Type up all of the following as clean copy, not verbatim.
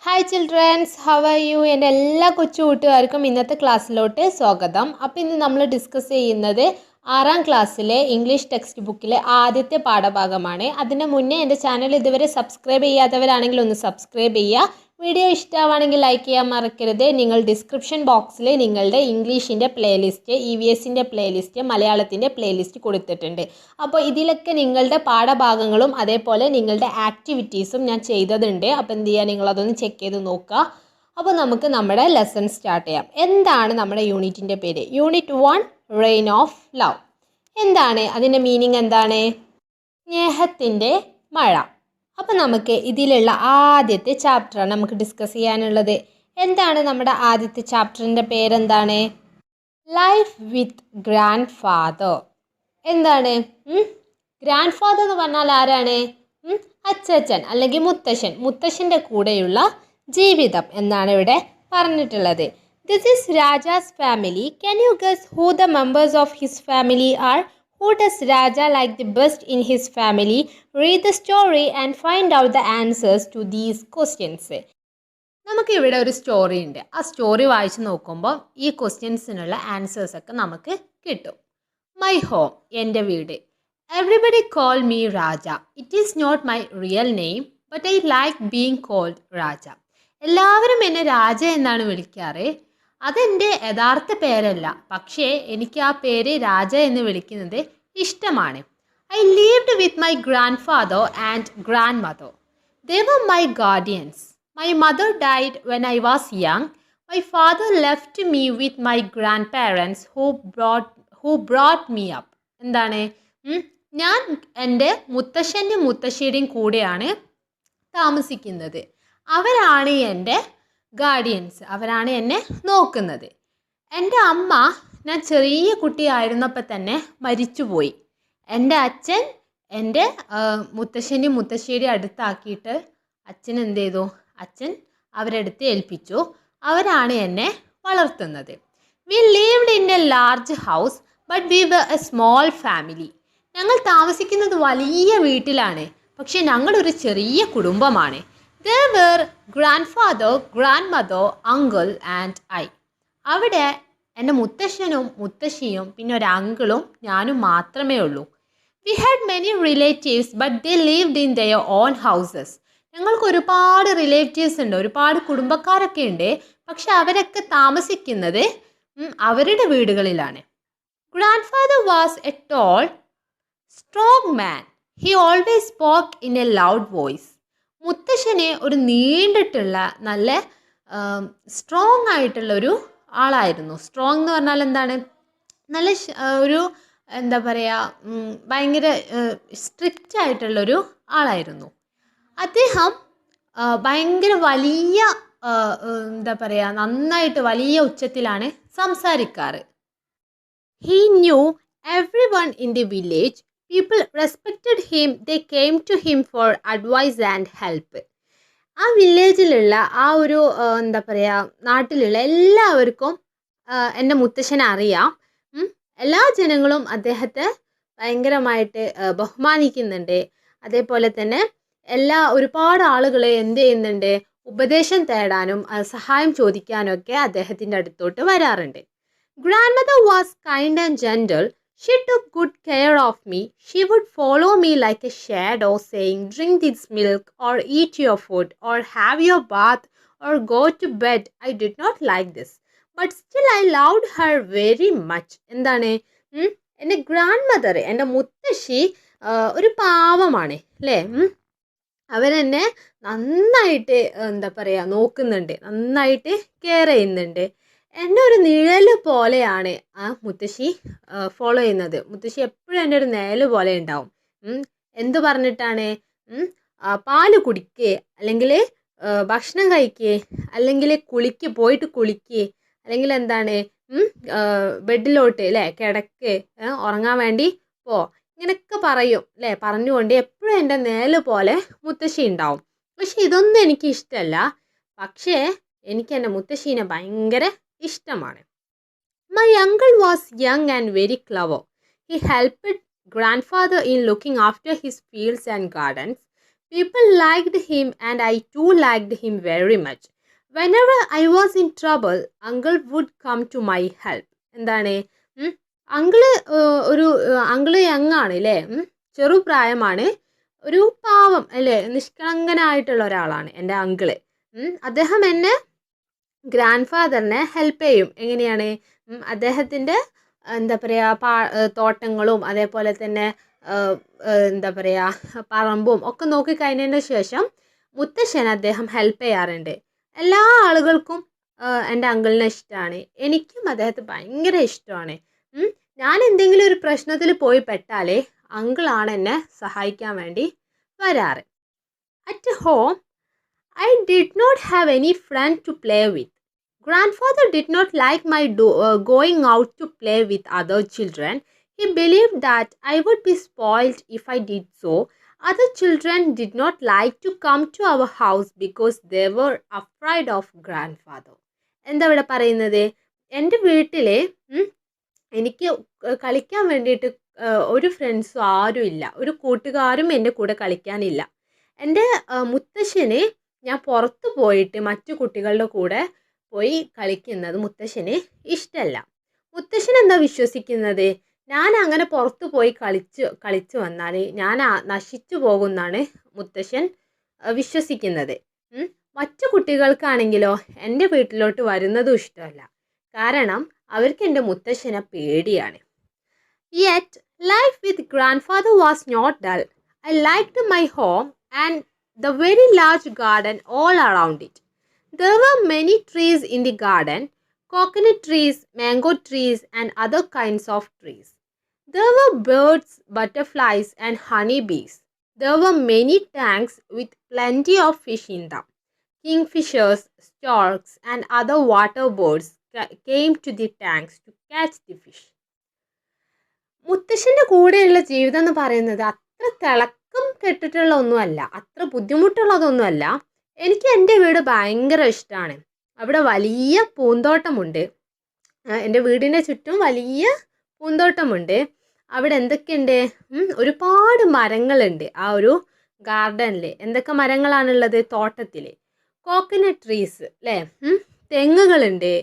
Hi children's, how are you? എൻ്റെ എല്ലാ കൊച്ചു കൂട്ടുകാർക്കും ഇന്നത്തെ ക്ലാസ്സിലോട്ട് സ്വാഗതം. അപ്പോൾ ഇന്ന് നമ്മൾ ഡിസ്കസ് ചെയ്യുന്നത് 6ാം ക്ലാസ്സിലെ ഇംഗ്ലീഷ് ടെക്സ്റ്റ് ബുക്കിലെ ആദ്യത്തെ പാഠഭാഗമാണ്. അതിന് മുന്നേ എൻ്റെ ചാനൽ ഇതുവരെ സബ്സ്ക്രൈബ് ചെയ്യാത്തവരാണെങ്കിൽ ഒന്ന് സബ്സ്ക്രൈബ് ചെയ്യുക. വീഡിയോ ഇഷ്ടമാണെങ്കിൽ ലൈക്ക് ചെയ്യാൻ മറക്കരുത്. നിങ്ങൾ ഡിസ്ക്രിപ്ഷൻ ബോക്സിൽ നിങ്ങളുടെ ഇംഗ്ലീഷിൻ്റെ പ്ലേലിസ്റ്റ്, EVSൻ്റെ പ്ലേലിസ്റ്റ്, മലയാളത്തിൻ്റെ പ്ലേലിസ്റ്റ് കൊടുത്തിട്ടുണ്ട്. അപ്പോൾ ഇതിലൊക്കെ നിങ്ങളുടെ പാഠഭാഗങ്ങളും അതേപോലെ നിങ്ങളുടെ ആക്ടിവിറ്റീസും ഞാൻ ചെയ്തതുണ്ട്. അപ്പോൾ എന്ത് ചെയ്യുക, നിങ്ങളതൊന്ന് ചെക്ക് ചെയ്ത് നോക്കുക. അപ്പോൾ നമുക്ക് നമ്മുടെ ലെസൺ സ്റ്റാർട്ട് ചെയ്യാം. എന്താണ് നമ്മുടെ യൂണിറ്റിൻ്റെ പേര്? Unit 1 reign of love. എന്താണ് അതിൻ്റെ മീനിങ്? എന്താണ്? സ്നേഹത്തിൻ്റെ മഴ. അപ്പോൾ നമുക്ക് ഇതിലുള്ള ആദ്യത്തെ ചാപ്റ്ററാണ് നമുക്ക് ഡിസ്കസ് ചെയ്യാനുള്ളത്. എന്താണ് നമ്മുടെ ആദ്യത്തെ ചാപ്റ്ററിൻ്റെ പേരെന്താണ്? Life with grand father. എന്താണ് ഗ്രാൻഡ് ഫാദർ എന്ന് പറഞ്ഞാൽ ആരാണ്? അച്ചച്ചൻ അല്ലെങ്കിൽ മുത്തശ്ശൻ. മുത്തശ്ശൻ്റെ കൂടെയുള്ള ജീവിതം എന്നാണ് ഇവിടെ പറഞ്ഞിട്ടുള്ളത്. This is Rajas family. Can you guess who the members of his family are? Who does Raja like the best in his family? Read the story and find out the answers to these questions. നമുക്ക് ഇവിടെ ഒരു story ഉണ്ട്. ആ story വായിച്ച് നോക്കുമ്പോൾ ഈ ക്വസ്റ്റ്യൻസിനുള്ള answers ഒക്കെ നമുക്ക് കിട്ടും. മൈ ഹോം, എൻ്റെ വീട്. Everybody call me Raja. It is not my real name but I like being called Raja. എല്ലാവരും എന്നെ രാജ എന്നാണ് വിളിക്കാറ്. അതെൻ്റെ യഥാർത്ഥ പേരല്ല, പക്ഷേ എനിക്ക് ആ പേര് രാജ എന്ന് വിളിക്കുന്നത് ഇഷ്ടമാണ്. I lived with my grandfather and grandmother. They were my guardians. My mother died when I was young. My father left me with my grandparents who brought me up. എന്താണ്? ഞാൻ എൻ്റെ മുത്തശ്ശൻ്റെയും മുത്തശ്ശിയുടെയും കൂടെയാണ് താമസിക്കുന്നത്. അവരാണ് എൻ്റെ guardians, അവരാണ് എന്നെ നോക്കുന്നത്. എൻ്റെ അമ്മ ഞാൻ ചെറിയ കുട്ടിയായിരുന്നപ്പോൾ തന്നെ മരിച്ചുപോയി. എൻ്റെ അച്ഛൻ എൻ്റെ മുത്തശ്ശൻ്റെയും മുത്തശ്ശിയുടെയും അടുത്താക്കിയിട്ട് അച്ഛൻ എന്ത് ചെയ്തു? അച്ഛൻ അവരെടുത്ത് ഏൽപ്പിച്ചു. അവരാണ് എന്നെ വളർത്തുന്നത്. We lived in a large house but we were a small family. ഞങ്ങൾ താമസിക്കുന്നത് വലിയ വീട്ടിലാണ്, പക്ഷേ ഞങ്ങളൊരു ചെറിയ കുടുംബമാണ്. There were grandfather, grandmother, uncle and I. അവിടെ എൻ്റെ മുത്തശ്ശനും മുത്തശ്ശിയും പിന്നെ ഒരു അങ്കിളും ഞാനും മാത്രമേ ഉള്ളൂ. We had many relatives but they lived in their own houses. ഞങ്ങൾക്ക് ഒരുപാട് റിലേറ്റീവ്സ് ഉണ്ട്, ഒരുപാട് കുടുംബക്കാരൊക്കെ ഉണ്ട്, പക്ഷെ അവരൊക്കെ താമസിക്കുന്നത് അവരുടെ വീടുകളിലാണ്. Grandfather was a tall, strong man. He always spoke in a loud voice. മുത്തശ്ശനെ ഒരു നീണ്ടിട്ടുള്ള നല്ല സ്ട്രോങ് ആയിട്ടുള്ള ഒരു ആളായിരുന്നു. സ്ട്രോങ് എന്ന് പറഞ്ഞാൽ എന്താണ്? നല്ല ഒരു എന്താ പറയുക, ഭയങ്കര സ്ട്രിക്റ്റ് ആയിട്ടുള്ളൊരു ആളായിരുന്നു. അദ്ദേഹം ഭയങ്കര വലിയ എന്താ പറയുക, നന്നായിട്ട് വലിയ ഉച്ചത്തിലാണ് സംസാരിക്കാറ്. He knew everyone in the village. People respected him. They came to him for advice and help. ആ വില്ലേജിലുള്ള ആ ഒരു എന്താ പറയുക, നാട്ടിലുള്ള എല്ലാവർക്കും എൻ്റെ മുത്തശ്ശനെ അറിയാം. എല്ലാ ജനങ്ങളും അദ്ദേഹത്തെ ഭയങ്കരമായിട്ട് ബഹുമാനിക്കുന്നുണ്ട്. അതേപോലെ തന്നെ ഒരുപാട് ആളുകൾ എന്ത് ചെയ്യുന്നുണ്ട്? ഉപദേശം തേടാനും സഹായം ചോദിക്കാനും ഒക്കെ അദ്ദേഹത്തിൻ്റെ അടുത്തോട്ട് വരാറുണ്ട്. Grandmother was kind and gentle. She took good care of me. She would follow me like a shadow, saying, drink this milk, or eat your food, or have your bath, or go to bed. I did not like this, but still I loved her very much. എന്താണ്? എൻ്റെ grand mother, എൻ്റെ മുത്തശ്ശി ഒരു പാവമാണ് അല്ലേ? അവരെന്നെ നന്നായിട്ട് എന്താ പറയുക നോക്കുന്നുണ്ട്, നന്നായിട്ട് കെയർ ചെയ്യുന്നുണ്ട്. എന്നെ ഒരു നിഴൽ പോലെയാണ് ആ മുത്തശ്ശി ഫോളോ ചെയ്യുന്നത്. മുത്തശ്ശി എപ്പോഴും എൻ്റെ ഒരു നിഴൽ പോലെ ഉണ്ടാവും. എന്ത് പറഞ്ഞിട്ടാണ്? പാല് കുടിക്കുക, അല്ലെങ്കിൽ ഭക്ഷണം കഴിക്കുക, അല്ലെങ്കിൽ പോയിട്ട് കുളിക്കുക, അല്ലെങ്കിൽ എന്താണ് ബെഡിലോട്ട് അല്ലേ കിടക്ക്, ഉറങ്ങാൻ വേണ്ടി പോ, ഇങ്ങനെയൊക്കെ പറയും അല്ലേ? പറഞ്ഞുകൊണ്ട് എപ്പോഴും എൻ്റെ നിഴൽ പോലെ മുത്തശ്ശി ഉണ്ടാവും. പക്ഷെ ഇതൊന്നും എനിക്ക് ഇഷ്ടമല്ല. പക്ഷേ എനിക്ക് എൻ്റെ മുത്തശ്ശീനെ ഭയങ്കര ഇഷ്ടമാണ്. My uncle was young and very clever. He helped grandfather in looking after his fields and gardens. People liked him and I too liked him very much. Whenever I was in trouble, uncle would come to my help. എന്താണ് uncle ഒരു uncle യങ്ങാണ് അല്ലേ, ചെറുപ്രായമാണ്, ഒരു പാവം അല്ലേ, നിഷ്കളങ്കനായിട്ടുള്ള ഒരാളാണ് എൻ്റെ uncle. അദ്ദേഹം എന്നെ ഗ്രാൻഡ് ഫാദറിനെ ഹെൽപ്പ് ചെയ്യും. എങ്ങനെയാണ് അദ്ദേഹത്തിൻ്റെ എന്താ പറയുക തോട്ടങ്ങളും അതേപോലെ തന്നെ എന്താ പറയുക പറമ്പും ഒക്കെ നോക്കിക്കഴിഞ്ഞതിന് ശേഷം മുത്തശ്ശൻ അദ്ദേഹം ഹെൽപ്പ് ചെയ്യാറുണ്ട്. എല്ലാ ആളുകൾക്കും എൻ്റെ അങ്കിളിനെ ഇഷ്ടമാണ്. എനിക്കും അദ്ദേഹത്തെ ഭയങ്കര ഇഷ്ടമാണ്. ഞാൻ എന്തെങ്കിലും ഒരു പ്രശ്നത്തിൽ പോയി പെട്ടാലേ അങ്കിളാണ് എന്നെ സഹായിക്കാൻ വേണ്ടി വരാറ്. At home I did not have any friend to play with. Grandfather did not like my going out to play with other children. He believed that I would be spoiled if I did so. Other children did not like to come to our house because they were afraid of grandfather. എന്താ ഇവിടെ പറയുന്നത്? എൻ്റെ വീട്ടിൽ എനിക്ക് കളിക്കാൻ വേണ്ടിയിട്ട് ഒരു ഫ്രണ്ട്സും ആരും ഇല്ല, ഒരു കൂട്ടുകാരും എൻ്റെ കൂടെ കളിക്കാനില്ല. എൻ്റെ മുത്തശ്ശന് ഞാൻ പുറത്ത് പോയിട്ട് മറ്റു കുട്ടികളുടെ കൂടെ പോയി കളിക്കുന്നത് മുത്തശ്ശന് ഇഷ്ടമല്ല. മുത്തശ്ശൻ എന്താ വിശ്വസിക്കുന്നത്? ഞാൻ അങ്ങനെ പുറത്ത് പോയി കളിച്ച് വന്നാൽ ഞാൻ നശിച്ചു പോകുമെന്നാണ് മുത്തശ്ശൻ വിശ്വസിക്കുന്നത്. മറ്റു കുട്ടികൾക്കാണെങ്കിലോ എൻ്റെ വീട്ടിലോട്ട് വരുന്നതും ഇഷ്ടമല്ല, കാരണം അവർക്ക് എൻ്റെ മുത്തശ്ശനെ പേടിയാണ്. Yet life with grandfather was not dull. I liked my home and the very large garden all around it. There were many trees in the garden, coconut trees, mango trees and other kinds of trees. There were birds, butterflies and honeybees. There were many tanks with plenty of fish in them. Kingfishers, storks and other water birds came to the tanks to catch the fish. മുത്തശ്ശൻ്റെ കൂടെയുള്ള ജീവിതം എന്ന് പറയുന്നത് അത്ര തിളക്കം കെട്ടിട്ടുള്ള ഒന്നുമല്ല, അത്ര ബുദ്ധിമുട്ടുള്ളതൊന്നുമല്ല. എനിക്ക് എൻ്റെ വീട് ഭയങ്കര ഇഷ്ടമാണ്. അവിടെ വലിയ പൂന്തോട്ടമുണ്ട്, എൻ്റെ വീടിൻ്റെ ചുറ്റും വലിയ പൂന്തോട്ടമുണ്ട്. അവിടെ എന്തൊക്കെയുണ്ട്? ഒരുപാട് മരങ്ങളുണ്ട്. ആ ഒരു ഗാർഡനിൽ എന്തൊക്കെ മരങ്ങളാണുള്ളത്? തോട്ടത്തിൽ കോക്കനട്ട് ട്രീസ് അല്ലേ, തെങ്ങുകളുണ്ട്,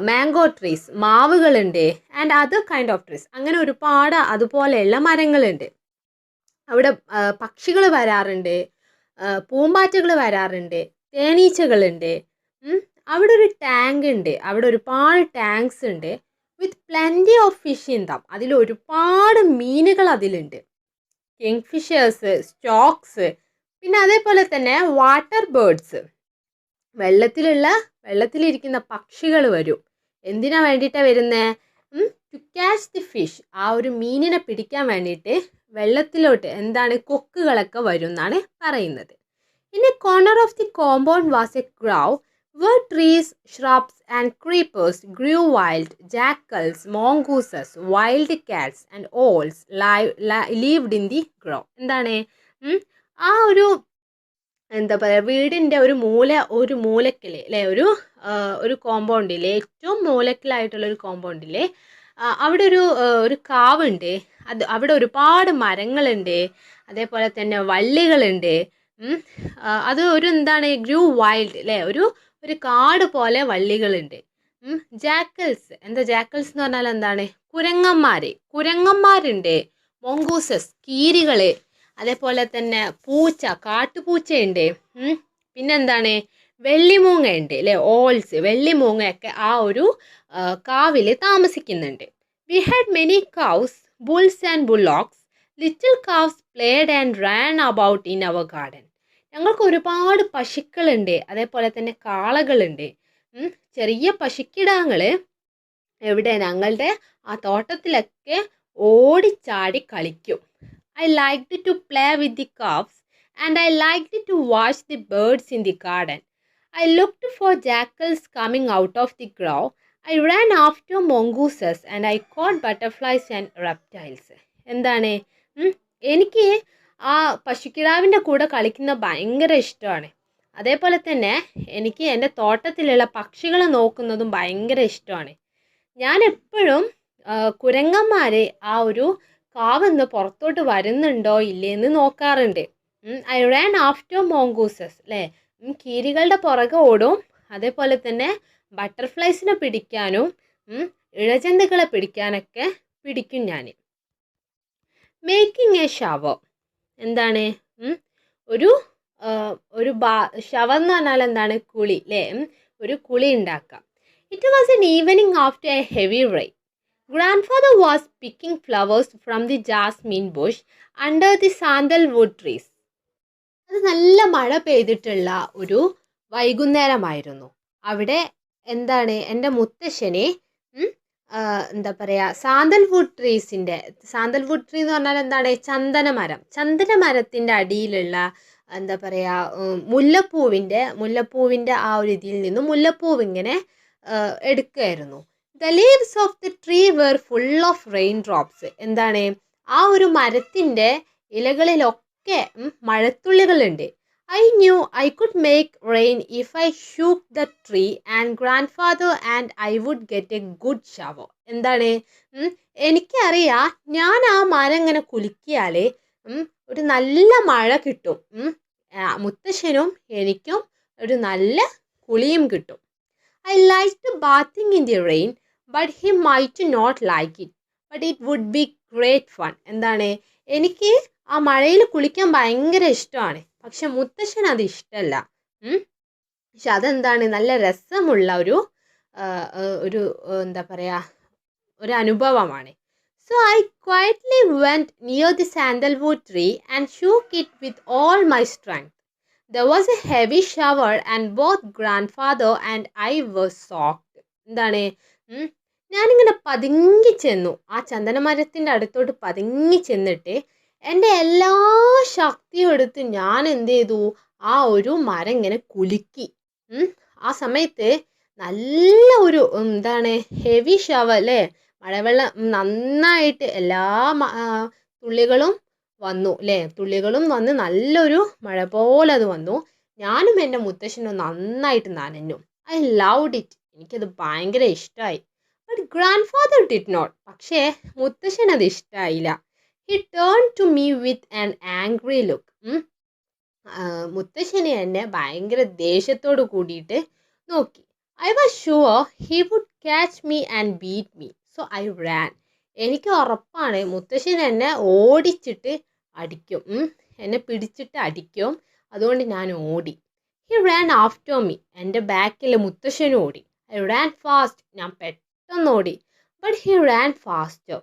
മാംഗോ ട്രീസ്, മാവുകളുണ്ട്, and other kind of trees. അങ്ങനെ ഒരുപാട് അതുപോലെയുള്ള മരങ്ങളുണ്ട്. അവിടെ പക്ഷികൾ വരാറുണ്ട്, പൂമ്പാറ്റകൾ വരാറുണ്ട്, തേനീച്ചകളുണ്ട്. അവിടെ ഒരു ടാങ്ക് ഉണ്ട്, അവിടെ ഒരുപാട് ടാങ്ക്സ് ഉണ്ട്. With plenty of fish in them. അതിൽ ഒരുപാട് മീനുകൾ അതിലുണ്ട്. കിങ് ഫിഷേഴ്സ്, സ്റ്റോക്സ്, പിന്നെ അതേപോലെ തന്നെ വാട്ടർ ബേർഡ്സ്, വെള്ളത്തിലിരിക്കുന്ന പക്ഷികൾ വരും. എന്തിനാ വേണ്ടിയിട്ടാണ് വരുന്നത്? To catch the fish. ആ ഒരു മീനിനെ പിടിക്കാൻ വേണ്ടിയിട്ട് വെള്ളത്തിലോട്ട് എന്താണ് കൊക്കുകളൊക്കെ വരും എന്നാണ് പറയുന്നത്. In a corner of the compound was a grove where trees, shrubs and creepers grew. Wild jackals, mongooses, wild cats and owls lived in the grove. എന്താണ് ആ എന്താ പറയുക, വീടിൻ്റെ ഒരു മൂലക്കിൽ അല്ലേ, ഒരു കോമ്പൗണ്ടിൽ, ഏറ്റവും മൂലക്കിലായിട്ടുള്ളൊരു കോമ്പൗണ്ടിൽ അവിടെ ഒരു കാവുണ്ട്. അവിടെ ഒരുപാട് മരങ്ങളുണ്ട്, അതേപോലെ തന്നെ വള്ളികളുണ്ട്. അത് എന്താണ് ഗ്രൂ വൈൽഡ് അല്ലേ, ഒരു കാട് പോലെ വള്ളികളുണ്ട്. ജാക്കൽസ്, ജാക്കൽസ് എന്ന് പറഞ്ഞാൽ എന്താണ്? കുരങ്ങന്മാരുണ്ട്. മൊങ്കൂസസ്, കീരികൾ, അതേപോലെ തന്നെ കാട്ടുപൂച്ചയുണ്ട്. പിന്നെന്താണ്? വെള്ളിമൂങ്ങ ഉണ്ട് അല്ലേ, ഓൾസ്, വെള്ളിമൂങ്ങയൊക്കെ ആ ഒരു കാവിൽ താമസിക്കുന്നുണ്ട്. We had many cows, bulls and bullocks. Little cows played and ran about in our garden. ഞങ്ങൾക്ക് ഒരുപാട് പശുക്കളുണ്ട്, അതേപോലെ തന്നെ കാളകളുണ്ട്. ചെറിയ പശുക്കിടാങ്ങൾ ഞങ്ങളുടെ ആ തോട്ടത്തിലൊക്കെ ഓടിച്ചാടി കളിക്കും. I liked to play with the calves and I liked to watch the birds in the garden. I looked for jackals coming out of the grove. I ran after mongooses and I caught butterflies and reptiles. എന്താണ്? എനിക്ക് ആ പശുക്കിടാവിൻ്റെ കൂടെ കളിക്കുന്ന ഭയങ്കര ഇഷ്ടമാണ്. അതേപോലെ തന്നെ എനിക്ക് എൻ്റെ തോട്ടത്തിലുള്ള പക്ഷികളെ നോക്കുന്നതും ഭയങ്കര ഇഷ്ടമാണ്. ഞാൻ എപ്പോഴും കുരങ്ങന്മാർ ആ ഒരു കാവെന്ന് പുറത്തോട്ട് വരുന്നുണ്ടോ ഇല്ലേന്ന് നോക്കാറുണ്ട്. ഐ റാൻ ആഫ്റ്റർ മോങ്കൂസസ് അല്ലേ. കീരികളുടെ പുറകെ ഓടും. അതേപോലെ തന്നെ ബട്ടർഫ്ലൈസിനെ പിടിക്കാനും ഇഴജന്തുക്കളെ പിടിക്കാനൊക്കെ പിടിക്കും ഞാൻ. മേക്കിംഗ് എ ഷവർ എന്താണ്? ഒരു ഷവർ എന്ന് പറഞ്ഞാൽ എന്താണ്? കുളി അല്ലേ. ഒരു കുളി ഉണ്ടാക്കാം. It was an evening after A heavy rain. Grandfather was picking flowers from the jasmine bush under the sandalwood trees. അത് നല്ല മഴ പെയ്തിട്ടുള്ള ഒരു വൈകുന്നേരമായിരുന്നു. അവിടെ എന്താണ് എൻ്റെ മുത്തശ്ശനെ എന്താ പറയുക, സാന്തൽവുഡ് ട്രീ എന്ന് പറഞ്ഞാൽ എന്താണ്? ചന്ദനമരത്തിൻ്റെ അടിയിലുള്ള എന്താ പറയുക, മുല്ലപ്പൂവിൻ്റെ ആ ഒരു ഇതിൽ നിന്നും മുല്ലപ്പൂവ് ഇങ്ങനെ എടുക്കുകയായിരുന്നു. The leaves of the tree were full of raindrops. എന്താണ്? ആ ഒരു മരത്തിൻ്റെ ഇലകളിലൊക്കെ മഴത്തുള്ളികളുണ്ട്. I knew I could make rain if I shook the tree and grandfather and I would get a good shower. എന്താണ്? എനിക്കറിയാം ഞാൻ ആ മരം ഇങ്ങനെ കുലുക്കിയാൽ ഒരു നല്ല മഴ കിട്ടും. മുത്തശ്ശനും എനിക്കും ഒരു നല്ല കുളിയും കിട്ടും. I liked bathing in the rain, but he might not like it. But it would be great fun. എന്താണ്? എനിക്ക് ആ മഴയിൽ കുളിക്കാൻ ഭയങ്കര ഇഷ്ടമാണ്. പക്ഷെ മുത്തശ്ശൻ അത് ഇഷ്ടമല്ല. പക്ഷെ അതെന്താണ്? നല്ല രസമുള്ള ഒരു എന്താ പറയുക, ഒരു അനുഭവമാണ്. So I quietly went near the sandalwood tree and shook it with all my strength. There was a heavy shower and both grandfather and I were soaked. എന്താണ്? ഞാനിങ്ങനെ പതുങ്ങി ചെന്നു, ആ ചന്ദനമരത്തിൻ്റെ അടുത്തോട്ട് പതുങ്ങി ചെന്നിട്ട് എൻ്റെ എല്ലാ ശക്തിയും എടുത്ത് ഞാൻ എന്ത് ചെയ്തു? ആ ഒരു മരം ഇങ്ങനെ കുലുക്കി. ആ സമയത്ത് നല്ല ഒരു എന്താണ്? ഹെവി ഷവർ അല്ലേ. മഴവെള്ളം നന്നായിട്ട് എല്ലാ തുള്ളികളും വന്നു അല്ലേ. തുള്ളികളും വന്ന് നല്ലൊരു മഴ പോലെ അത് വന്നു. ഞാനും എൻ്റെ മുത്തശ്ശനും നന്നായിട്ട് നനഞ്ഞു. I loved it. എനിക്കത് ഭയങ്കര ഇഷ്ടമായി. But grandfather did not. പക്ഷേ മുത്തശ്ശൻ അത് ഇഷ്ടമായില്ല. He turn to me with an angry look. മുത്തശ്ശനെ എന്നെ ഭയങ്കര ദേഷ്യത്തോട് കൂടിയിട്ട് നോക്കി. I was sure he would catch me and beat me. So I ran. എനിക്ക് ഉറപ്പാണ് മുത്തശ്ശൻ എന്നെ ഓടിച്ചിട്ട് അടിക്കും, എന്നെ പിടിച്ചിട്ട് അടിക്കും. അതുകൊണ്ട് ഞാൻ ഓടി. He ran after me. എൻ്റെ ബാക്കിൽ മുത്തശ്ശനും ഓടി. I ran fast. ഞാൻ പെട്ടെന്ന് ഓടി. But he ran faster.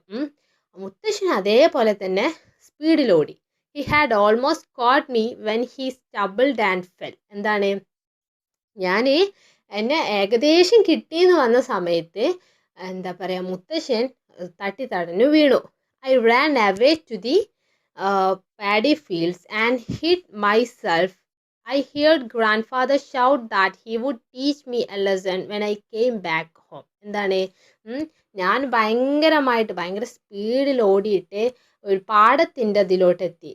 മുത്തശ്ശൻ അതേപോലെ തന്നെ സ്പീഡിൽ ഓടി. He had almost caught me when he stumbled and fell. എന്താണ്? ഞാൻ എന്നെ ഏകദേശം കിട്ടിയെന്ന് വന്ന സമയത്ത് എന്താ പറയുക, മുത്തശ്ശൻ തടഞ്ഞു വീണു. I ran away to the paddy fields and hid myself. I heard grandfather shout that he would teach me a lesson when I came back home. എന്താണ്? ഞാൻ ഭയങ്കര സ്പീഡിൽ ഓടിയിട്ട് ഒരു പാടത്തിൻ്റെ അതിലോട്ടെത്തി.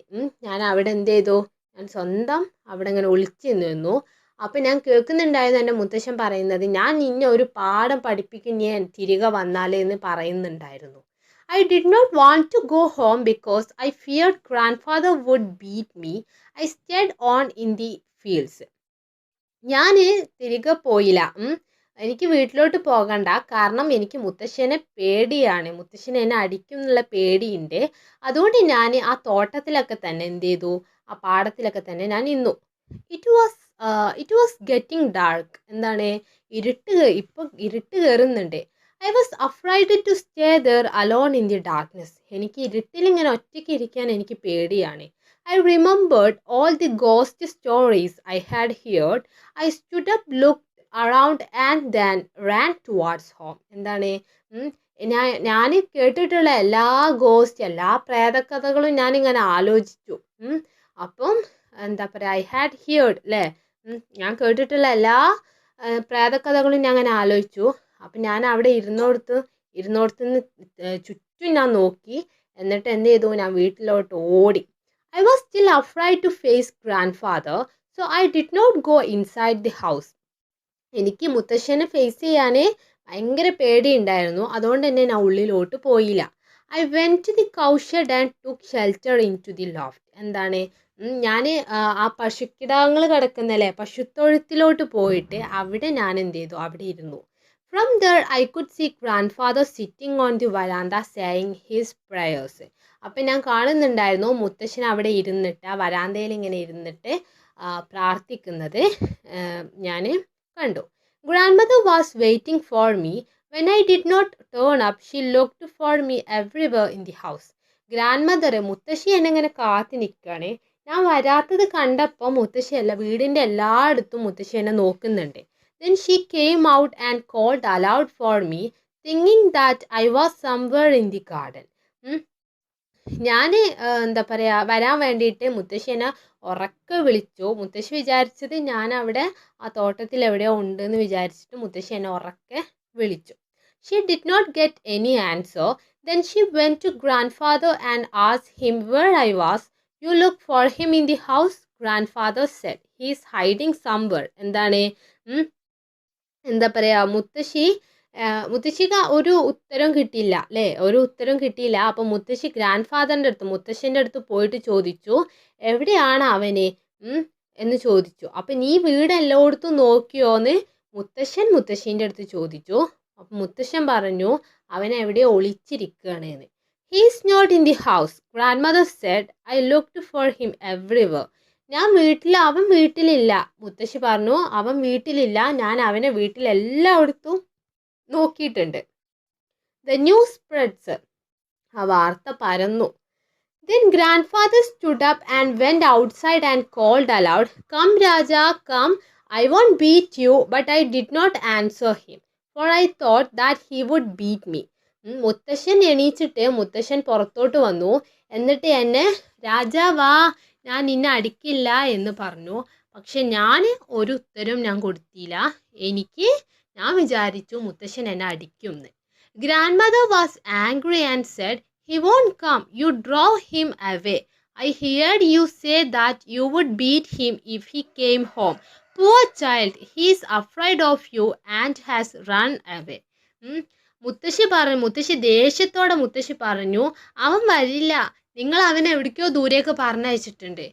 ഞാൻ അവിടെ എന്ത് ചെയ്തു? ഞാൻ സ്വന്തം അവിടെ ഇങ്ങനെ ഒളിച്ചു നിന്നു. അപ്പം ഞാൻ കേൾക്കുന്നുണ്ടായിരുന്നു എൻ്റെ മുത്തശ്ശൻ പറയുന്നത്, ഞാൻ നിന്നെ ഒരു പാഠം പഠിപ്പിക്കും ഞാൻ തിരികെ വന്നാലേ എന്ന് പറയുന്നുണ്ടായിരുന്നു. I did not want to go home because I feared grandfather would beat me. I stayed on in the fields. ഞാൻ തിരികെ പോയില്ല. എനിക്ക് വീട്ടിലോട്ട് പോകണ്ട, കാരണം എനിക്ക് മുത്തശ്ശനെ പേടിയാണ്. മുത്തശ്ശൻ എന്നെ അടിക്കും എന്നുള്ള പേടിയുണ്ട്. അതുകൊണ്ട് ഞാൻ ആ തോട്ടത്തിലൊക്കെ തന്നെ എന്ത് ചെയ്തു? ആ പാടത്തിലൊക്കെ തന്നെ ഞാൻ നിന്നു. It was getting dark. എന്താണ്? ഇപ്പം ഇരുട്ട് കയറുന്നുണ്ട്. I was afraid to stay there alone in the darkness. എനിക്ക് ഇരുട്ടിൽ ഇങ്ങനെ ഒറ്റയ്ക്ക് ഇരിക്കാൻ എനിക്ക് പേടിയാണ്. I remembered all the ghost stories I had heard. I stood up, looked around and then ran towards home. എന്താണ്? ഞാൻ കേട്ടിട്ടുള്ള എല്ലാ പ്രേതകഥകളും ഞാനിങ്ങനെ ആലോചിച്ചു. അപ്പം എന്താ പറയുക, ഐ ഹാഡ് ഹിയർഡ് അല്ലേ. ഞാൻ കേട്ടിട്ടുള്ള എല്ലാ പ്രേതകഥകളും ഞാൻ അങ്ങനെ ആലോചിച്ചു. അപ്പം ഞാൻ അവിടെ ഇരുന്നോടത്തുനിന്ന് ചുറ്റും ഞാൻ നോക്കി. എന്നിട്ട് എന്ത് ചെയ്തു? ഞാൻ വീട്ടിലോട്ട് ഓടി. I was still afraid to face grandfather, so I did not go inside the house. എനിക്ക് മുത്തശ്ശനെ ഫേസ് ചെയ്യാൻ ഭയങ്കര പേടിയുണ്ടായിരുന്നു. അതുകൊണ്ട് തന്നെ ഞാൻ ഉള്ളിലോട്ട് പോയില്ല. I went to the cow shed and took shelter into the loft. എന്താണ്? ഞാൻ ആ പശുക്കിടാങ്ങൾ കിടക്കുന്നല്ലേ പശുത്തൊഴുത്തിലോട്ട് പോയിട്ട് അവിടെ ഞാൻ എന്ത് ചെയ്തു അവിടെ ഇരുന്നു. From there I could see grandfather sitting on the veranda saying his prayers. അപ്പം ഞാൻ കാണുന്നുണ്ടായിരുന്നു മുത്തശ്ശൻ അവിടെ ഇരുന്നിട്ട് ആ വരാന്തയിൽ ഇങ്ങനെ ഇരുന്നിട്ട് പ്രാർത്ഥിക്കുന്നത് ഞാൻ കണ്ടു. Grandmother was waiting for me. When I did not turn up she looked for me everywhere in the house. Grandmother മുത്തശ്ശി എന്നെ ഇങ്ങനെ കാത്തു നിൽക്കുകയാണ്. ഞാൻ വരാത്തത് കണ്ടപ്പോൾ മുത്തശ്ശി വീടിൻ്റെ എല്ലായിടത്തും മുത്തശ്ശി എന്നെ നോക്കുന്നുണ്ട്. Then she came out and called aloud for me, thinking that I was somewhere in the garden. ഞാൻ എന്താ പറയുക വരാൻ വേണ്ടിയിട്ട് മുത്തശ്ശി എന്നെ ഉറക്കെ വിളിച്ചു. മുത്തശ്ശി വിചാരിച്ചത് ഞാൻ അവിടെ ആ തോട്ടത്തിൽ എവിടെയോ ഉണ്ടെന്ന് വിചാരിച്ചിട്ട് മുത്തശ്ശി എന്നെ ഉറക്കെ വിളിച്ചു. She did not get any answer. Then she went to grandfather and asked him where I was. You look for him in the house, grandfather said. He is hiding somewhere. എന്താണ് എന്താ പറയുക മുത്തശ്ശിക്ക് ഒരു ഉത്തരം കിട്ടിയില്ല അല്ലേ, ഒരു ഉത്തരം കിട്ടിയില്ല. അപ്പം മുത്തശ്ശി ഗ്രാൻഡ് ഫാദറിൻ്റെ അടുത്ത് മുത്തശ്ശൻ്റെ അടുത്ത് പോയിട്ട് ചോദിച്ചു എവിടെയാണ് അവന് എന്ന് ചോദിച്ചു. അപ്പം നീ വീട് എല്ലായിടത്തും നോക്കിയോന്ന് മുത്തശ്ശീൻ്റെ അടുത്ത് ചോദിച്ചു. അപ്പം മുത്തശ്ശൻ പറഞ്ഞു അവൻ എവിടെയോ ഒളിച്ചിരിക്കുകയാണ് എന്ന്. He is not in the house, grandmother said. I looked for him everywhere. അവൻ വീട്ടിലില്ല. മുത്തശ്ശി പറഞ്ഞു അവൻ വീട്ടിലില്ല, ഞാൻ അവനെ വീട്ടിൽ എല്ലായിടത്തും നോക്കിയിട്ടുണ്ട്. The news spreads. ആ വാർത്ത പരന്നു. Then grandfather stood up and went outside and called aloud, "Come, Raja, come. I won't beat you." But I did not answer him, for I thought that he would beat me. മുത്തശ്ശൻ എണീച്ചിട്ട് മുത്തശ്ശൻ പുറത്തോട്ട് വന്നു. എന്നിട്ട് എന്നെ രാജാ വാ, ഞാൻ നിന്നെ അടിക്കില്ല എന്ന് പറഞ്ഞു. പക്ഷെ ഞാൻ ഒരു ഉത്തരം ഞാൻ കൊടുത്തില്ല. ഞാൻ വിചാരിച്ചു മുത്തശ്ശൻ എന്നെ അടിക്കുമെന്ന്. Grandmother was angry and said, "He won't come. You drove him away. I heard you say that you would beat him if he came home. Poor child, he is afraid of you and has run away." മുത്തശ്ശി ദേഷ്യത്തോടെ മുത്തശ്ശി പറഞ്ഞു, അവൻ വരില്ല, നിങ്ങൾ അവനെ എവിടേക്കോ ദൂരേക്ക് പറഞ്ഞയച്ചിട്ടുണ്ട്.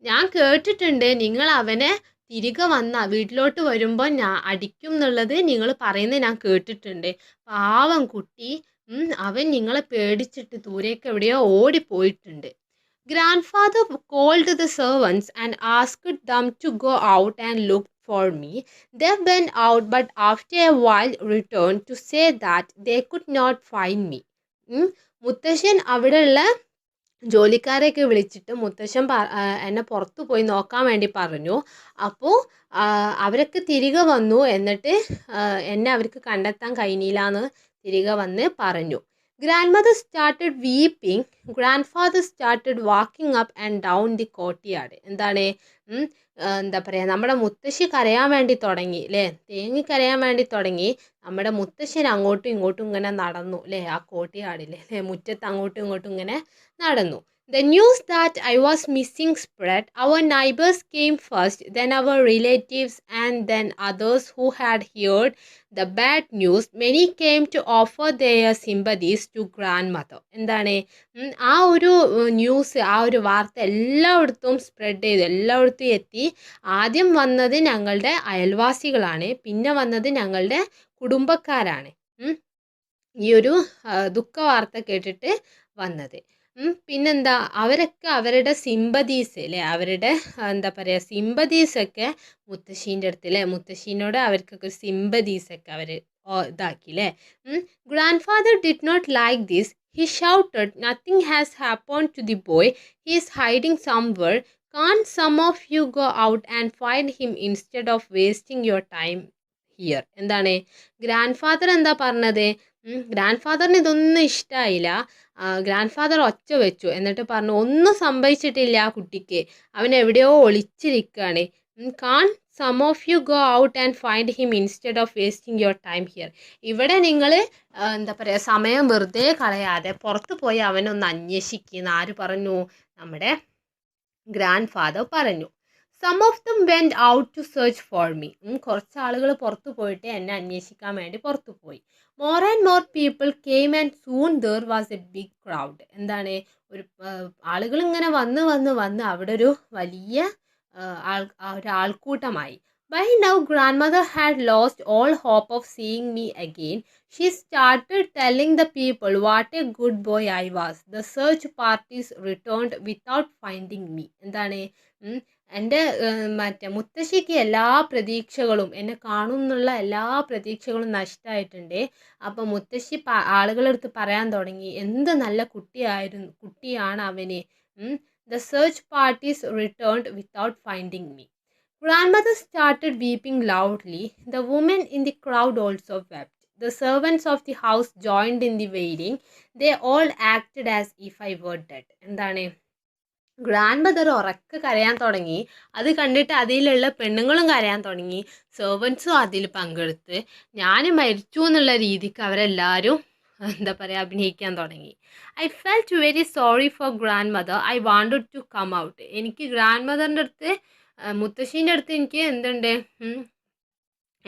ഞാൻ കേട്ടിട്ടുണ്ട് നിങ്ങൾ അവനെ തിരികെ വീട്ടിലോട്ട് വരുമ്പോൾ ഞാൻ അടിക്കും എന്നുള്ളത് നിങ്ങൾ പറയുന്നത് ഞാൻ കേട്ടിട്ടുണ്ട്. പാവം കുട്ടി, അവൻ നിങ്ങളെ പേടിച്ചിട്ട് ദൂരേക്ക് എവിടെയോ ഓടിപ്പോയിട്ടുണ്ട്. Grandfather called the servants and asked them to go out and look for me. They went out, but after a while returned to say that they could not find me. മുത്തശ്ശൻ അവിടെയുള്ള ജോലിക്കാരെയൊക്കെ വിളിച്ചിട്ട് മുത്തശ്ശൻ എന്നെ പുറത്തു പോയി നോക്കാൻ വേണ്ടി പറഞ്ഞു. അപ്പോൾ അവരൊക്കെ തിരികെ വന്നു. എന്നിട്ട് എന്നെ അവർക്ക് കണ്ടെത്താൻ കഴിഞ്ഞില്ല എന്ന് തിരികെ വന്ന് പറഞ്ഞു. Grandmother started weeping. Grandfather started walking up and down the courtyard. എന്താണ് എന്താ പറയുക, നമ്മുടെ മുത്തശ്ശി കരയാൻ വേണ്ടി തുടങ്ങി അല്ലേ, തേങ്ങിക്കരയാൻ വേണ്ടി തുടങ്ങി. നമ്മുടെ മുത്തശ്ശൻ അങ്ങോട്ടും ഇങ്ങോട്ടും ഇങ്ങനെ നടന്നു അല്ലേ, ആ കോർട്ട്യാർഡിൽ അല്ലേ, മുറ്റത്ത് അങ്ങോട്ടും ഇങ്ങോട്ടും ഇങ്ങനെ നടന്നു. The news that I was missing spread. Our neighbors came first, then our relatives, and then others who had heard the bad news. Many came to offer their sympathies to grandmother. എന്താണ് ആ ഒരു news, ആ ഒരു വാർത്ത എല്ലായിടത്തും spread ചെയ്തു, എല്ലായിടത്തും എത്തി. ആദ്യം വന്നത് ഞങ്ങളുടെ അയൽവാസികളാണ്, പിന്നെ വന്നത് ഞങ്ങളുടെ കുടുംബക്കാരാണ് ഈ ഒരു ദുഃഖവാർത്ത കേട്ടിട്ട് വന്നത്. പിന്നെന്താ, അവരൊക്കെ അവരുടെ സിമ്പതീസ് അല്ലേ, അവരുടെ എന്താ പറയുക സിമ്പതീസൊക്കെ മുത്തശ്ശീൻ്റെ അടുത്ത് അല്ലേ, മുത്തശ്ശീനോട് അവർക്കൊക്കെ സിമ്പതീസൊക്കെ അവർ ഇതാക്കി അല്ലേ. Grandfather did not like this. He shouted, "Nothing has happened to the boy. He is hiding somewhere. Can't some of you go out and find him instead of wasting your time here?" എന്താണ് grand father എന്താ പറഞ്ഞത്? Grand ഫാദറിന് ഇതൊന്നും ഇഷ്ടമായില്ല. Grand father ഒച്ച വെച്ചു. എന്നിട്ട് പറഞ്ഞു, ഒന്നും സംഭവിച്ചിട്ടില്ല ആ കുട്ടിക്ക്, അവൻ എവിടെയോ ഒളിച്ചിരിക്കുകയാണ്. "Can't some of you go out and find him instead of wasting your time here?" ഇവിടെ നിങ്ങൾ എന്താ പറയുക സമയം വെറുതെ കളയാതെ പുറത്ത് പോയി അവനൊന്ന് അന്വേഷിക്കുന്ന ആര് പറഞ്ഞു? നമ്മുടെ ഗ്രാൻഡ് ഫാദർ പറഞ്ഞു. Some of them went out to search for me. കുറച്ച് ആളുകൾ പുറത്തു പോയിട്ട് എന്നെ അന്വേഷിക്കാൻ വേണ്ടി പുറത്തു പോയി. More and more people came and soon there was a big crowd. എന്താണ്, ഒരു ആളുകൾ ഇങ്ങനെ വന്ന് വന്ന് വന്ന് അവിടെ ഒരു വലിയ ഒരു ആൾക്കൂട്ടമായി. By now grandmother had lost all hope of seeing me again. She started telling the people what a good boy I was. The search parties returned without finding me. എന്താണ്, എൻ്റെ മറ്റേ മുത്തശ്ശിക്ക് എല്ലാ പ്രതീക്ഷകളും, എന്നെ കാണുമെന്നുള്ള എല്ലാ പ്രതീക്ഷകളും നഷ്ടമായിട്ടുണ്ട്. അപ്പോൾ മുത്തശ്ശി ആളുകളെടുത്ത് പറയാൻ തുടങ്ങി, എന്ത് നല്ല കുട്ടിയാണ് അവന്. The search parties returned without finding me. Grandmother started weeping loudly. The women in the crowd also wept. The servants of the house joined in the wailing. They all acted as if I were dead. എന്താണ്, grand mother ഉറക്കെ കരയാൻ തുടങ്ങി. അത് കണ്ടിട്ട് അതിലുള്ള പെണ്ണുങ്ങളും കരയാൻ തുടങ്ങി. സെർവൻസും അതിൽ പങ്കെടുത്ത് ഞാൻ മരിച്ചു എന്നുള്ള രീതിക്ക് അവരെല്ലാവരും എന്താ പറയുക, അഭിനയിക്കാൻ തുടങ്ങി. I felt very sorry for grandmother. I wanted to come out. എനിക്ക് ഗ്രാൻഡ് മദറിൻ്റെ അടുത്ത്, മുത്തശ്ശീൻ്റെ അടുത്ത് എനിക്ക് എന്തുണ്ട്,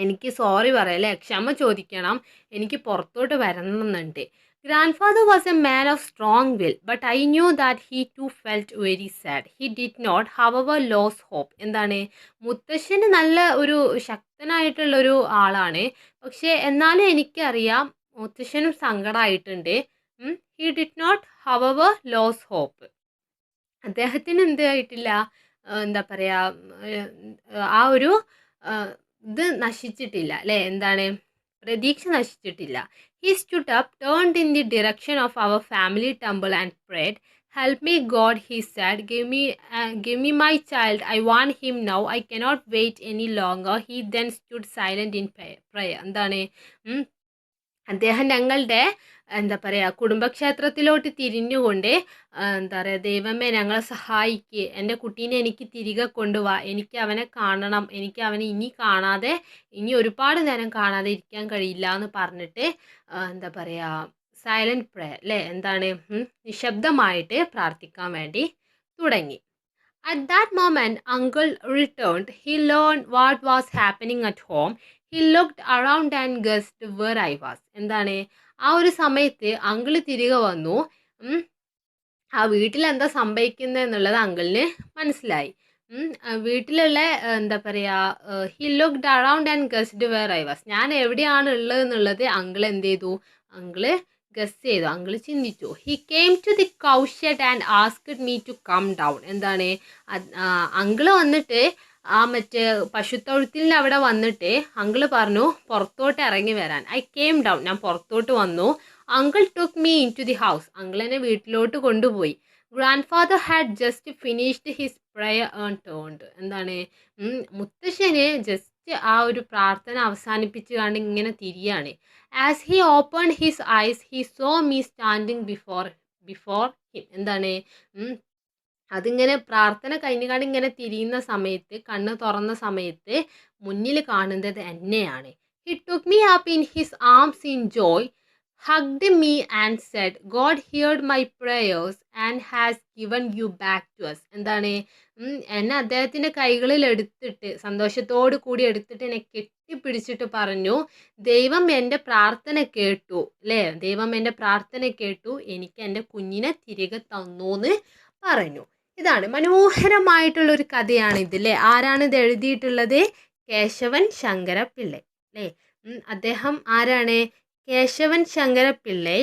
എനിക്ക് സോറി പറയാം അല്ലേ, ക്ഷമ ചോദിക്കണം, എനിക്ക് പുറത്തോട്ട് വരണമെന്നുണ്ട്. Grandfather was a man of strong will, but I knew that he too felt very sad. He did not, however, lose hope. എന്താണ്, മുത്തശ്ശന് നല്ല ഒരു ശക്തനായിട്ടുള്ളൊരു ആളാണ്, പക്ഷേ എന്നാലും എനിക്കറിയാം മുത്തശ്ശനും സങ്കടമായിട്ടുണ്ട്. He did not, however, lose hope. അദ്ദേഹത്തിന് എന്തായിട്ടില്ല, എന്താ പറയുക, ആ ഒരു ഇത് നശിച്ചിട്ടില്ല അല്ലേ, എന്താണ്, പ്രതീക്ഷ നശിച്ചിട്ടില്ല. He stood up, turned in the direction of our family temple and prayed. Help me, God, he said. Give me my child. I want him now. I cannot wait any longer. He then stood silent in prayer. എന്താണ്, അദ്ദേഹം ഞങ്ങളുടെ എന്താ പറയുക കുടുംബക്ഷേത്രത്തിലോട്ട് തിരിഞ്ഞുകൊണ്ട് എന്താ പറയുക, ദൈവമേ ഞങ്ങളെ സഹായിക്ക്, എൻ്റെ കുട്ടീനെ എനിക്ക് തിരികെ കൊണ്ടുപോവാ, എനിക്ക് അവനെ കാണണം, എനിക്ക് അവനെ ഇനി ഒരുപാട് നേരം കാണാതെ ഇരിക്കാൻ കഴിയില്ല എന്ന് പറഞ്ഞിട്ട് എന്താ പറയുക സൈലൻറ്റ് പ്രേയർ അല്ലേ, എന്താണ്, നിശബ്ദമായിട്ട് പ്രാർത്ഥിക്കാൻ വേണ്ടി തുടങ്ങി. At that moment, Uncle returned. He learned what was happening at home. He looked around and guessed where I was. എന്താണ്, ആ ഒരു സമയത്ത് അങ്കിള് തിരികെ വന്നു. ആ വീട്ടിൽ എന്താ സംഭവിക്കുന്നത് എന്നുള്ളത് അങ്കിളിന് മനസ്സിലായി. വീട്ടിലുള്ള എന്താ പറയുക, he looked around and guessed where I was. ഞാൻ എവിടെയാണ് ഉള്ളത് എന്നുള്ളത് അങ്കിൾ എന്ത് ചെയ്തു, അങ്കിള് ഗസ് ചെയ്തു, അങ്കിൾ ചിന്തിച്ചു. He came to the cow shed and asked me to come down. എന്താണ്, അങ്കിള് വന്നിട്ട് ആ മറ്റേ പശുത്തൊഴുത്തിൽ അവിടെ വന്നിട്ട് അങ്കിള് പറഞ്ഞു പുറത്തോട്ട് ഇറങ്ങി വരാൻ. ഐ കെയിം ഡൗൺ, ഞാൻ പുറത്തോട്ട് വന്നു. Uncle took me into the house, uncle എന്നെ വീട്ടിലോട്ട് കൊണ്ടുപോയി. Grandfather had just finished his prayer and turned. എന്താണ്, മുത്തശ്ശന് ജസ്റ്റ് ആ ഒരു പ്രാർത്ഥന അവസാനിപ്പിച്ച് കണ്ട് ഇങ്ങനെ തിരിയാണ്. As he open his eyes he saw me standing before him. എന്താണ്, അതിങ്ങനെ പ്രാർത്ഥന കഴിഞ്ഞാണ്ട് ഇങ്ങനെ തിരിയുന്ന സമയത്ത്, കണ്ണ് തുറന്ന സമയത്ത് മുന്നിൽ കാണുന്നത് എന്നെയാണ്. He took me up in his arms in Joy, hugged me and said, God heard my prayers and has given you back to us. എന്താണ്, എന്നെ അദ്ദേഹത്തിൻ്റെ കൈകളിൽ എടുത്തിട്ട് സന്തോഷത്തോടു കൂടി എടുത്തിട്ട് എന്നെ കെട്ടിപ്പിടിച്ചിട്ട് പറഞ്ഞു, ദൈവം എൻ്റെ പ്രാർത്ഥന കേട്ടു അല്ലേ, ദൈവം എൻ്റെ പ്രാർത്ഥന കേട്ടു, എനിക്ക് എൻ്റെ കുഞ്ഞിനെ തിരികെ തന്നു എന്ന് പറഞ്ഞു. ഇതാണ് മനോഹരമായിട്ടുള്ളൊരു കഥയാണ് ഇതില്ലേ. ആരാണ് ഇത് എഴുതിയിട്ടുള്ളത്, കേശവൻ ശങ്കര പിള്ളൈ അല്ലേ. അദ്ദേഹം ആരാണ്, Keshavan Shankara Pillai,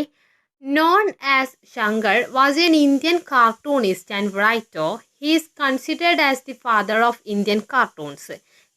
known as Shankar, was an Indian cartoonist and writer. He is considered as the father of Indian cartoons.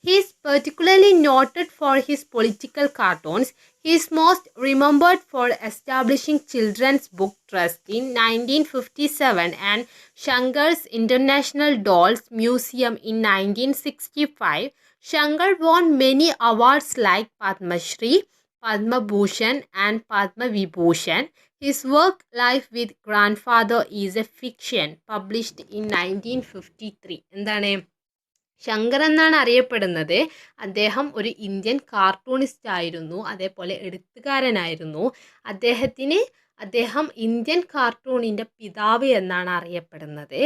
He is particularly noted for his political cartoons. He is most remembered for establishing Children's Book Trust in 1957 and Shankar's International Dolls Museum in 1965. Shankar won many awards like Padma Shri, Padma Bhushan and Padma Vibhushan. His work Life with Grandfather is a fiction published in 1953. എന്താണ്, ശങ്കർ എന്നാണ് അറിയപ്പെടുന്നത്. അദ്ദേഹം ഒരു Indian cartoonist ആയിരുന്നു, അതേപോലെ എഴുത്തുകാരനായിരുന്നു. അദ്ദേഹം Indian കാർട്ടൂണിൻ്റെ പിതാവ് എന്നാണ് അറിയപ്പെടുന്നത്.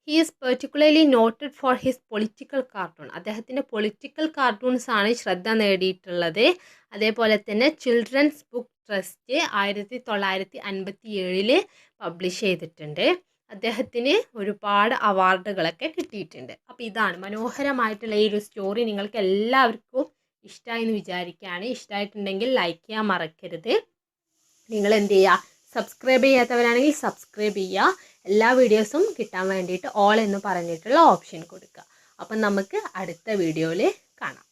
He is particularly noted for his political cartoon. അദ്ദേഹത്തിൻ്റെ പൊളിറ്റിക്കൽ കാർട്ടൂൺസ് ആണ് ശ്രദ്ധ നേടിയിട്ടുള്ളത്. അതേപോലെ തന്നെ ചിൽഡ്രൻസ് ബുക്ക് ട്രസ്റ്റ് 1957 പബ്ലിഷ് ചെയ്തിട്ടുണ്ട്. അദ്ദേഹത്തിന് ഒരുപാട് അവാർഡുകളൊക്കെ കിട്ടിയിട്ടുണ്ട്. അപ്പോൾ ഇതാണ് മനോഹരമായിട്ടുള്ള ഈ ഒരു സ്റ്റോറി. നിങ്ങൾക്ക് എല്ലാവർക്കും ഇഷ്ടമായി എന്ന് വിചാരിക്കുകയാണ്. ഇഷ്ടമായിട്ടുണ്ടെങ്കിൽ ലൈക്ക് ചെയ്യാൻ മറക്കരുത്. നിങ്ങൾ എന്ത് ചെയ്യുക, സബ്സ്ക്രൈബ് ചെയ്യാത്തവരാണെങ്കിൽ സബ്സ്ക്രൈബ് ചെയ്യുക. എല്ലാ വീഡിയോസും കിട്ടാൻ വേണ്ടിയിട്ട് ഓൾ എന്ന് പറഞ്ഞിട്ടുള്ള ഓപ്ഷൻ കൊടുക്കുക. അപ്പം നമുക്ക് അടുത്ത വീഡിയോയിൽ കാണാം.